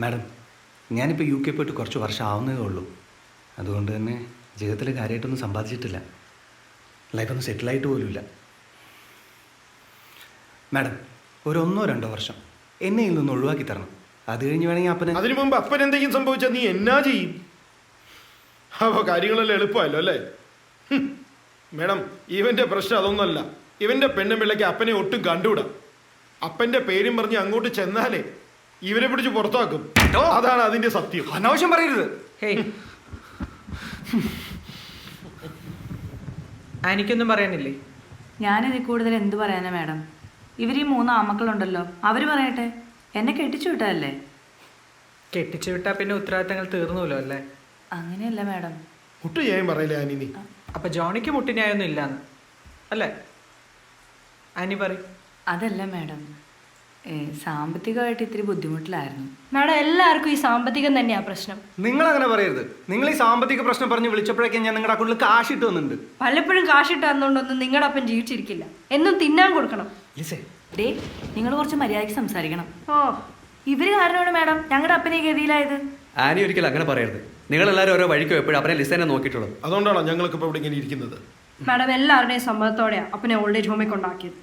Madam, ഞാനിപ്പോൾ UK പോയിട്ട് കുറച്ച് വർഷം ആവുന്നതേ ഉള്ളൂ. അതുകൊണ്ട് തന്നെ ജീവിതത്തിൽ കാര്യമായിട്ടൊന്നും സമ്പാദിച്ചിട്ടില്ല. ലൈഫൊന്നും സെറ്റിലായിട്ട് പോലുമില്ല. മാഡം, ഒരു 1-2 വർഷം എന്നെ ഇതിൽ നിന്ന് ഒഴിവാക്കി തരണം. അത് കഴിഞ്ഞ് വേണമെങ്കിൽ അപ്പനെ... അതിനു മുമ്പ് അപ്പൻ എന്തെങ്കിലും സംഭവിച്ചാൽ നീ എന്നാ ചെയ്യും? അപ്പോൾ കാര്യങ്ങളെല്ലാം എളുപ്പമല്ലോ അല്ലേ? മേഡം, ഇവന്റെ പ്രശ്നം അതൊന്നുമല്ല. ഇവന്റെ പെണ്ണും പിള്ളയ്ക്ക് അപ്പനെ ഒട്ടും കണ്ടുകൂടാ. അപ്പന്റെ പേരും പറഞ്ഞ് അങ്ങോട്ട് ചെന്നാലേ ഇവരെ പിടിച്ച് പുറത്താക്കും. അതാണ് അതിന്റെ സത്യം. അനാവശ്യം പറയരുത്. എനിക്കൊന്നും പറയാനില്ലേ? ഞാനിതിൽ കൂടുതൽ എന്ത് പറയാനാ മാഡം? ഇവർ ഈ 3 ആമക്കളുണ്ടല്ലോ, അവർ പറയട്ടെ. എന്നെ കെട്ടിച്ചു വിട്ടതല്ലേ? കെട്ടിച്ചു വിട്ടാ പിന്നെ ഉത്തരവാദിത്തങ്ങൾ തീർന്നുല്ലോ അല്ലേ? അങ്ങനെയല്ല മാഡം. ഒട്ടും ഞാൻ പറയില്ല ആനി. അപ്പൊ ജോണിക്ക് മുട്ടിനായൊന്നും ഇല്ലാന്ന് അല്ലേ ആനി പറയും? അതല്ല മാഡം, സാമ്പത്തികമായിട്ട് ഇത്തിരി ബുദ്ധിമുട്ടിലായിരുന്നു. മാഡം, എല്ലാവർക്കും ഈ സാമ്പത്തികം തന്നെയാ പ്രശ്നം. നിങ്ങൾ അങ്ങനെ പറയരുത്. നിങ്ങൾ ഈ സാമ്പത്തിക പ്രശ്നം പറഞ്ഞ് വിളിച്ചപ്പോഴേക്കും ഞാൻ നിങ്ങളുടെ അക്കൗണ്ടിൽ കാശിട്ട് വന്നിട്ടുണ്ട്. പലപ്പോഴും കാശിട്ട് തന്നുകൊണ്ടൊന്നും നിങ്ങളുടെ അപ്പൻ ജീവിച്ചിരിക്കില്ല. എന്നും തിന്നാൻ കൊടുക്കണം. ഡേ, നിങ്ങൾ കുറച്ച് മര്യാദയ്ക്ക് സംസാരിക്കണം. ഓ, ഇവര് കാരണമാണ് മാഡം ഞങ്ങളുടെ അപ്പനെ ഗതിയിലായത്. ആനി ഒരിക്കലും അങ്ങനെ പറയരുത്. നിങ്ങളെല്ലാവരും ഓരോ വഴിക്കോ എപ്പോഴും അവനെ ലിസേനെ നോക്കിയിട്ടുള്ളത്. അതുകൊണ്ടാണോ ഞങ്ങൾക്ക് ഇപ്പോൾ ഇവിടെ ഇങ്ങനെ ഇരിക്കുന്നത്? മാഡം, എല്ലാവരുടെയും സമ്മതത്തോടെയാ അപ്പനെ ഓൾഡ് ഏജ് ഹോമിൽ കൊണ്ടാക്കിയത്.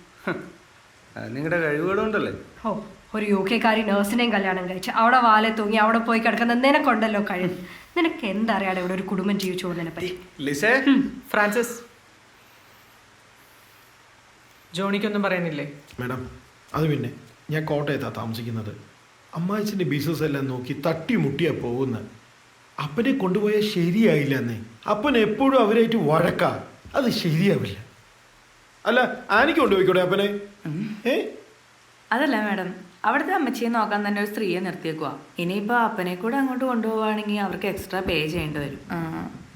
നിങ്ങളുടെ കഴിവുകളുണ്ടല്ലേ? ഓ, ഒരു UK കാരി നേഴ്സിനെയും കല്യാണം കഴിച്ച് അവിടെ വാലെ തൂങ്ങി അവിടെ പോയി കിടക്കുന്ന നിനക്കൊണ്ടല്ലോ കഴിവ്. നിനക്ക് എന്തറിയാടെ ഇവിടെ ഒരു കുടുംബം ജീവിച്ചു പോകുന്നതിനെ പറ്റി? ലിസേ, ഫ്രാൻസിസ്, ജോണിക്കൊന്നും പറയാനില്ലേ? മേഡം, അത് പിന്നെ ഞാൻ കോട്ടയത്താണ് താമസിക്കുന്നത്. അമ്മായിച്ചിൻ്റെ ബിസിനസ് എല്ലാം നോക്കി തട്ടിമുട്ടിയാ പോകുന്നത്. അപ്പനെ കൊണ്ടുപോയാൽ ശരിയായില്ല എന്നേ. അപ്പൻ എപ്പോഴും അവരായിട്ട് വഴക്കാ. അത് ശരിയാവില്ല. അല്ല, ആനിക്ക് കൊണ്ടുപോയിക്കോട്ടെ അപ്പനെ? അതല്ല മാഡം, അവിടുത്തെ അമ്മച്ചിയെ നോക്കാൻ തന്നെ ഒരു സ്ത്രീയെ നിർത്തിയേക്കുവാ. ഇനിയിപ്പോൾ അപ്പനെ കൂടെ അങ്ങോട്ട് കൊണ്ടുപോവുകയാണെങ്കിൽ അവർക്ക് എക്സ്ട്രാ പേ ചെയ്യേണ്ടി വരും.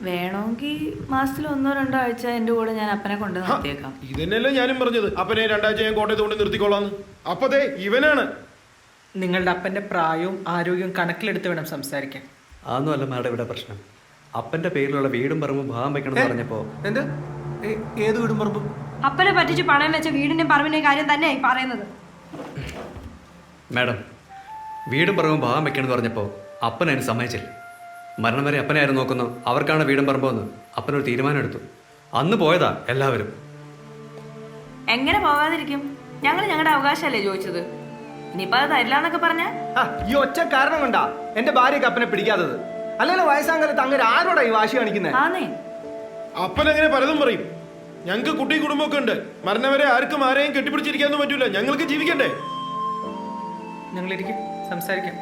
വേണമെങ്കിൽ മാസത്തിൽ 1-2 ആഴ്ച എൻ്റെ കൂടെ ഞാൻ അപ്പനെ കൊണ്ട് നിർത്തിയേക്കാം. ഇതന്നെയല്ലേ ഞാനും പറഞ്ഞത്, അപ്പനെ 2 ആഴ്ച ഞാൻ കോട്ടയത്ത് കൊണ്ട് നിർത്തിക്കോളാന്ന്. അപ്പതേ ഇവനാണ്. നിങ്ങളുടെ അപ്പന്റെ പ്രായവും ആരോഗ്യവും കണക്കിലെടുത്ത് വേണം സംസാരിക്കാൻ. അതൊന്നും അല്ല മാഡം ഇവിടെ പ്രശ്നം. അപ്പന്റെ പേരിലുള്ള വീടും പറമ്പും ഭാഗം വെക്കണം എന്ന് പറഞ്ഞപ്പോ... എന്ത്? ഏത് വീടും പറമ്പും? അപ്പനെ പറ്റിച്ച് പണയം വെച്ച വീടിന്റെയും പറമ്പിന്റെയും കാര്യം തന്നെയായി പറയുന്നത്. മാഡം, വീടും പറമ്പും ഭാഗം വെക്കണം എന്ന് പറഞ്ഞപ്പോൾ അപ്പൻ അതിന് സമ്മതിച്ചില്ല. മരണം വരെ അപ്പനെ ആരും നോക്കുന്നു, അവർക്കാണ് വീടും പറമ്പെന്ന് അപ്പനൊരു തീരുമാനം എടുത്തു. അന്ന് പോയതാ എല്ലാവരും. എങ്ങനെ പോകാതിരിക്കും? ഞങ്ങൾ ഞങ്ങളുടെ അവകാശമല്ലേ ചോദിച്ചത്. ഇനിയിപ്പോൾ അത് തരില്ല എന്നൊക്കെ പറഞ്ഞാ ഈ ഒറ്റ കാരണം കൊണ്ടാ എന്റെ ഭാര്യക്ക് അപ്പനെ പിടിക്കാത്തത്. അല്ലെങ്കിൽ വയസ്സാങ്കാലത്ത് അങ്ങനെ ആരോടാ ഈ വാശി കാണിക്കുന്നത്? ആന്നേ, അപ്പൻ അങ്ങനെ പലതും പറയും. ഞങ്ങൾക്ക് കുട്ടി കുടുംബമൊക്കെ ഉണ്ട്. മരണം വരെ ആർക്കും ആരെയും കെട്ടിപ്പിടിച്ചിരിക്കാനൊന്നും പറ്റൂല. ഞങ്ങൾക്ക് ജീവിക്കണ്ടേ? ഞങ്ങളിരിക്കും, സംസാരിക്കാം.